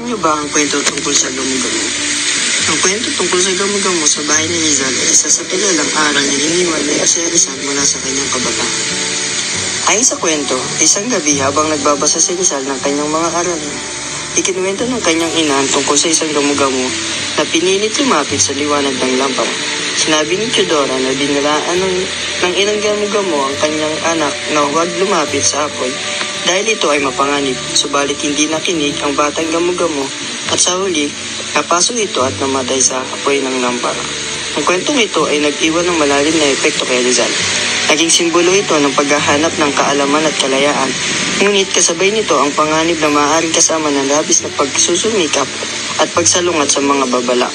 niyo ba ang kwento tungkol sa Gamo-Gamo? Ang kwento tungkol sa Gamo-Gamo sa bahay ni Rizal ay isa sa kilalang aral na iniwan ni Jose Rizal mula sa kanyang kabataan. Ayon sa kwento, isang gabi habang nagbabasa si Rizal ng kanyang mga aralin, ikinuwento ng kanyang ina tungkol sa isang Gamo-Gamo na pinilit lumapit sa liwanag ng lampara. Sinabi ni Teodora na binalaan ng inang Gamo-Gamo ang kanyang anak na huwag lumapit sa apoy dahil ito ay mapanganib, subalit hindi nakinig ang batang Gamo-Gamo at sa huli, napasok ito at namatay sa apoy ng lampara. Ang kwentong ito ay nag-iwan ng malalim na epekto kay Rizal. Naging simbolo ito ng paghahanap ng kaalaman at kalayaan, ngunit kasabay nito ang panganib na maaaring kasama ng labis na pagsusumikap at pagsalungat sa mga babala.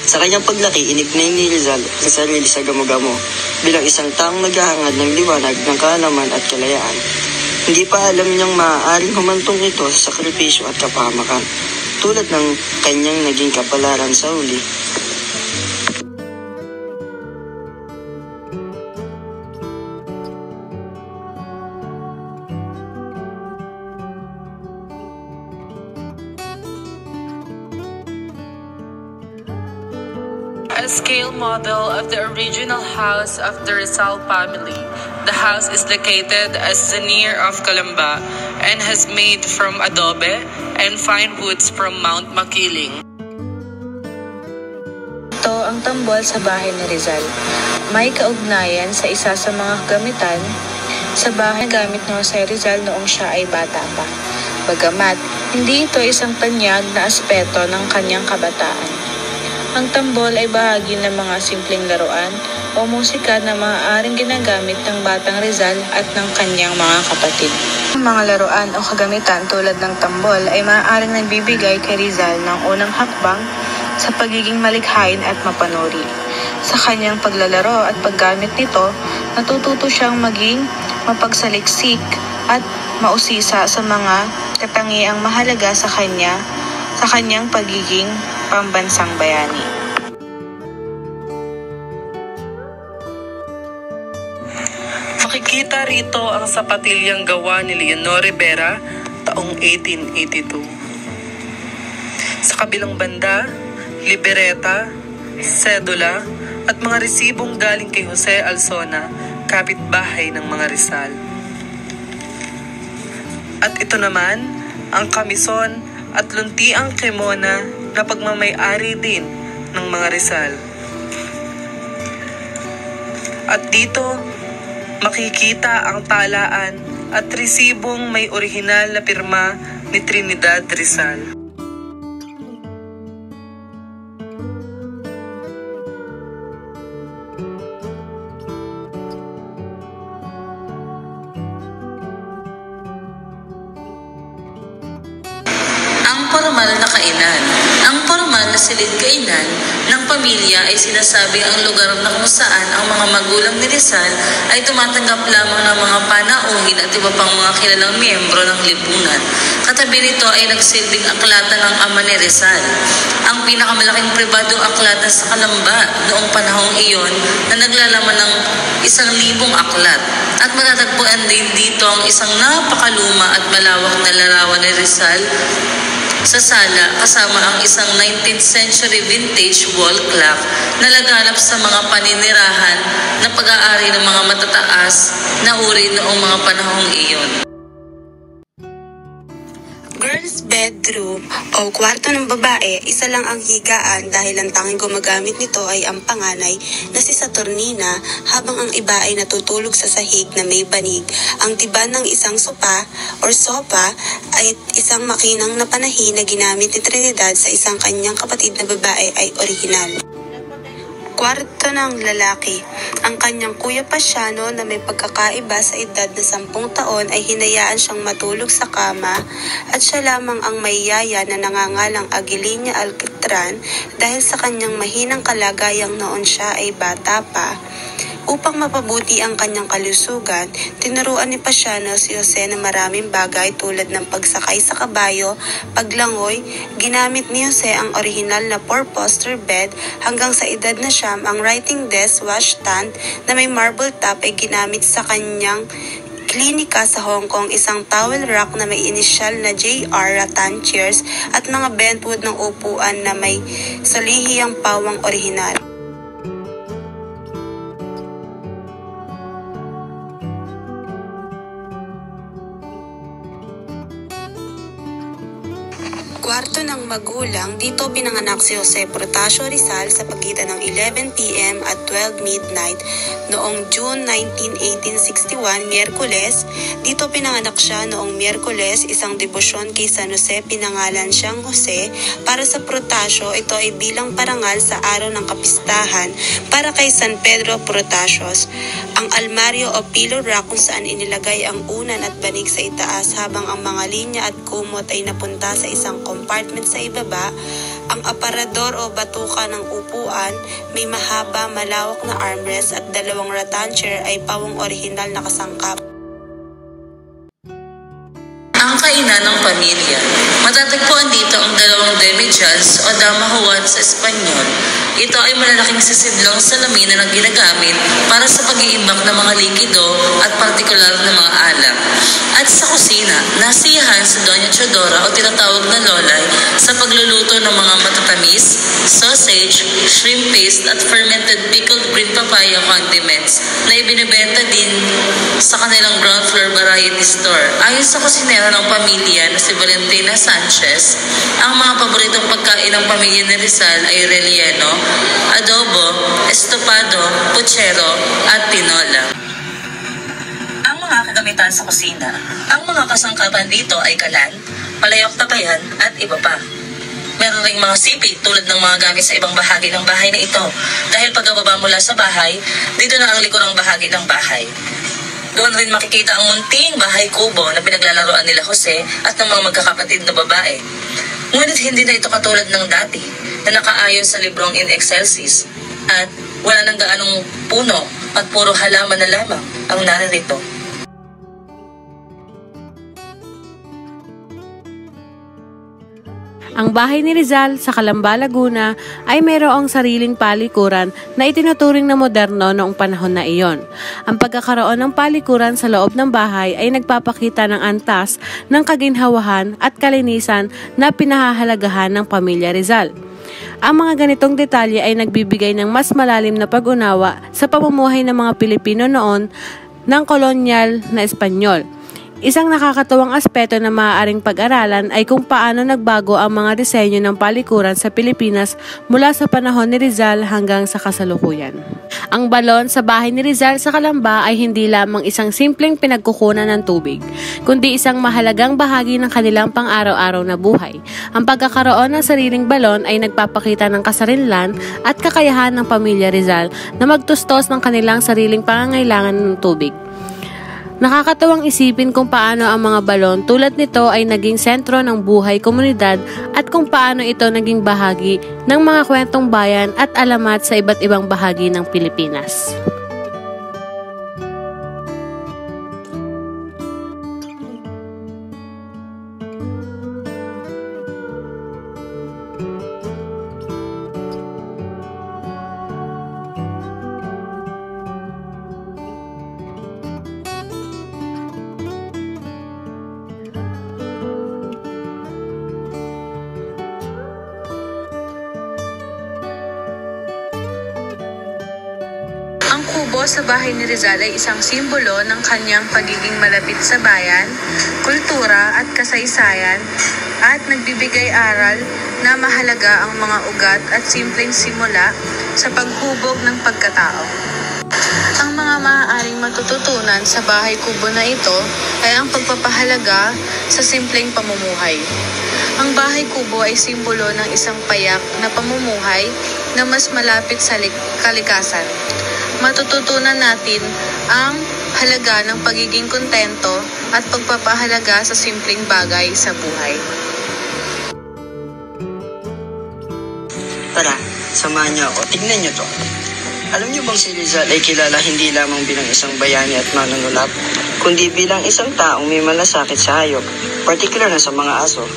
Sa kanyang paglaki, inignay ni Rizal ang sarili sa Gamo-Gamo bilang isang taong naghahangad ng liwanag ng kaalaman at kalayaan. Hindi pa alam niyang maaaring humantong ito sa sakripisyo at kapahamakan, tulad ng kanyang naging kapalaran sa huli. A scale model of the original house of the Rizal family. The house is located as near of Calamba and has made from adobe and fine woods from Mount Makiling. Ito ang tambol sa bahay ni Rizal. May kaugnayan sa isa sa mga gamitan sa bahay na gamit ni Jose Rizal noong siya ay bata pa. Bagamat, hindi ito isang tanyag na aspeto ng kanyang kabataan. Ang tambol ay bahagi ng mga simpleng laruan o musika na maaaring ginagamit ng batang Rizal at ng kanyang mga kapatid. Ang mga laruan o kagamitan tulad ng tambol ay maaaring nagbibigay kay Rizal ng unang hakbang sa pagiging malikhain at mapanuri. Sa kanyang paglalaro at paggamit nito, natututo siyang maging mapagsaliksik at mausisa sa mga katangiang mahalaga sa kanyang pagiging pambansang bayani. Makikita rito ang sapatilyang gawa ni Leonor Rivera taong 1882. Sa kabilang banda, libereta, sedula at mga resibong galing kay Jose Alzona, kapitbahay ng mga Rizal. At ito naman, ang kamison at luntiang kemona na pagmamay-ari din ng mga Rizal. At dito, makikita ang talaan at resibong may orihinal na pirma ni Trinidad Rizal. Formal na kainan. Ang formal na silid-kainan ng pamilya ay sinasabi ang lugar na kung saan ang mga magulang ni Rizal ay tumatanggap lamang ng mga panauhin at iba pang mga kilalang miyembro ng lipunan. Katabi nito ay nagsilbing aklatan ng ama ni Rizal. Ang pinakamalaking pribadong aklatan sa Calamba noong panahong iyon na naglalaman ng 1,000 aklat. At matatagpuan din dito ang isang napakaluma at malawak na larawan ni Rizal sa sala kasama ang isang 19th century vintage wall clock na laganap sa mga paninirahan na pag-aari ng mga matataas na uri noong mga panahong iyon. Girls' bedroom o kwarto ng babae, isa lang ang higaan dahil ang tanging gumagamit nito ay ang panganay na si Saturnina habang ang iba ay natutulog sa sahig na may banig. Ang tiban ng isang sopa ay isang makinang na panahi na ginamit ni Trinidad sa isang kanyang kapatid na babae ay orihinal. Kwarto ng lalaki. Ang kanyang kuya Pasiano na may pagkakaiba sa edad na 10 taon ay hinayaan siyang matulog sa kama at siya lamang ang may yaya na nangangalang Aguilina Alcatran dahil sa kanyang mahinang kalagayang noon siya ay bata pa. Upang mapabuti ang kanyang kalusugan, tinuruan ni Pasiano si Jose na maraming bagay tulad ng pagsakay sa kabayo, paglangoy. Ginamit ni Jose ang orihinal na 4-poster bed hanggang sa edad na siyam ang writing desk washstand na may marble top ay ginamit sa kanyang klinika sa Hong Kong, isang towel rack na may inisyal na JR, rattan chairs at mga bentwood ng upuan na may salihiyang pawang orihinal. Kwarto ng magulang, dito pinanganak si Jose Protasio Rizal sa pagitan ng 11 p.m. at 12 midnight noong June 19, 1861, Miyerkules. Dito pinanganak siya noong Miyerkules, isang debosyon kay San Jose, pinangalan siyang Jose. Para sa Protasio, ito ay bilang parangal sa araw ng kapistahan para kay San Pedro Protasios. Ang almaryo o pillow rack kung saan inilagay ang unan at banig sa itaas habang ang mga linya at kumot ay napunta sa isang compartment sa ibaba. Ang aparador o batuka ng upuan, may mahaba, malawak na armrest at dalawang rattan chair ay pawang orihinal na kasangkap. Ang kainan ng pamilya. Matatagpuan dito ang dalawang demijohns o damahuan sa Espanyol. Ito ay malalaking sisidlong salamin na ginagamit para sa pag-iimbak ng mga likido at partikular na mga alak. At sa kusina, nasiyahan sa Doña Chodora o tinatawag na Lolay sa pagluluto ng mga matatamis, sausage, shrimp paste at fermented pickled green papaya condiments na ibinibenta din sa kanilang ground floor variety store. Ayon sa kusinera ng pamilya na si Valentina Sanchez, ang mga paboritong pagkain ng pamilya ni Rizal ay relleno, adobo, estopado, puchero at tinola. Ang mga kagamitan sa kusina. Ang mga kasangkapan dito ay kalan, palayok-tapayan at iba pa. Meron ring mga sipit tulad ng mga gamit sa ibang bahagi ng bahay na ito. Dahil pagbaba mula sa bahay, dito na ang likurang bahagi ng bahay. Doon rin makikita ang munting bahay kubo na pinaglalaroan nila Jose at ng mga magkakapatid na babae. Ngunit hindi na ito katulad ng dati na nakaayon sa librong In Excelsis at wala nang gaanong puno at puro halaman na lamang ang naririto. Ang bahay ni Rizal sa Calamba, Laguna ay mayroong sariling palikuran na itinuturing na moderno noong panahon na iyon. Ang pagkakaroon ng palikuran sa loob ng bahay ay nagpapakita ng antas ng kaginhawahan at kalinisan na pinahahalagahan ng pamilya Rizal. Ang mga ganitong detalye ay nagbibigay ng mas malalim na pag-unawa sa pamumuhay ng mga Pilipino noon ng kolonyal na Espanyol. Isang nakakatuwang aspeto na maaaring pag-aralan ay kung paano nagbago ang mga disenyo ng palikuran sa Pilipinas mula sa panahon ni Rizal hanggang sa kasalukuyan. Ang balon sa bahay ni Rizal sa Calamba ay hindi lamang isang simpleng pinagkukunan ng tubig, kundi isang mahalagang bahagi ng kanilang pang-araw-araw na buhay. Ang pagkakaroon ng sariling balon ay nagpapakita ng kasarinlan at kakayahan ng pamilya Rizal na magtustos ng kanilang sariling pangangailangan ng tubig. Nakakatawang isipin kung paano ang mga balon tulad nito ay naging sentro ng buhay komunidad at kung paano ito naging bahagi ng mga kwentong bayan at alamat sa iba't ibang bahagi ng Pilipinas. Ang kubo sa bahay ni Rizal ay isang simbolo ng kanyang pagiging malapit sa bayan, kultura at kasaysayan at nagbibigay aral na mahalaga ang mga ugat at simpleng simula sa paghubog ng pagkatao. Ang mga maaaring matututunan sa bahay kubo na ito ay ang pagpapahalaga sa simpleng pamumuhay. Ang bahay kubo ay simbolo ng isang payak na pamumuhay na mas malapit sa kalikasan. Matututunan natin ang halaga ng pagiging kontento at pagpapahalaga sa simpleng bagay sa buhay. Tara, samahan niyo ako. Tignan niyo to. Alam niyo bang si Rizal ay kilala hindi lamang bilang isang bayani at manunulat, kundi bilang isang taong may malasakit sa hayop, partikular na sa mga aso.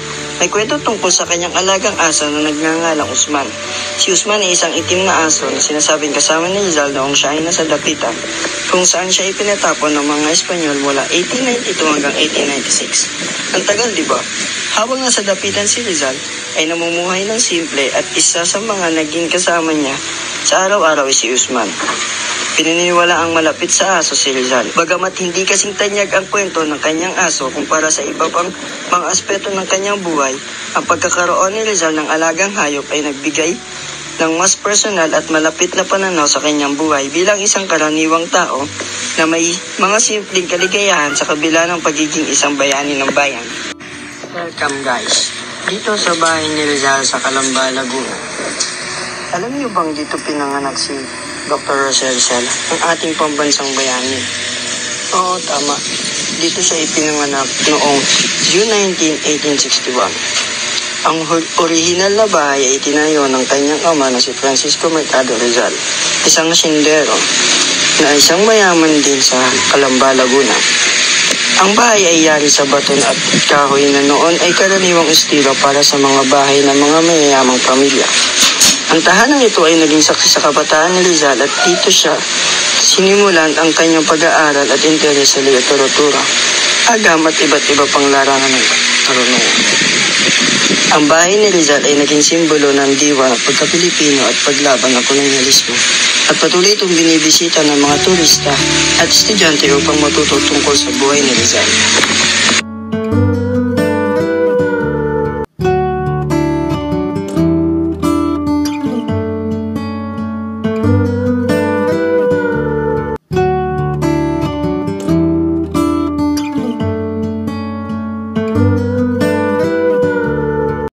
May kwento tungkol sa kanyang alagang aso na nagngangalang Usman. Si Usman ay isang itim na aso na sinasabing kasama ni Rizal noong siya ay nasa dapitan, kung saan siya ipinatapon ng mga Espanyol mula 1892 hanggang 1896. Ang tagal, di ba? Habang nasa dapitan si Rizal, ay namumuhay ng simple at isa sa mga naging kasama niya sa araw-araw ay si Usman. Pininiwala ang malapit sa aso si Rizal. Bagamat hindi kasing tanyag ang kwento ng kanyang aso kumpara sa iba pang mga aspeto ng kanyang buhay, ang pagkakaroon ni Rizal ng alagang hayop ay nagbigay ng mas personal at malapit na pananaw sa kanyang buhay bilang isang karaniwang tao na may mga simpleng kaligayahan sa kabila ng pagiging isang bayani ng bayan. Welcome guys, dito sa bahay ni Rizal sa Calamba, Laguna. Alam niyo bang dito pinanganak si Dr. Rosel Rizal, ang ating pambansang bayani? Oo, tama. Dito siya ipinanganak noong June 19, 1861. Ang orihinal na bahay ay itinayo ng kanyang ama na si Francisco Mercado Rizal, isang sindero na isang mayaman din sa Calamba, Laguna. Ang bahay ay yari sa baton at kahoy na noon ay karaniwang estilo para sa mga bahay ng mga mayayamang pamilya. Ang tahanang ito ay naging saksi sa kabataan ni Rizal at dito siya sinimulan ang kanyang pag-aaral at interes sa literatura, agam at iba't iba pang larangan ng karunungan. Ang bahay ni Rizal ay naging simbolo ng diwa, pagka-Pilipino at paglaban ng kolonyalismo, at patuloy itong binibisita ng mga turista at estudyante upang matuto tungkol sa buhay ni Rizal.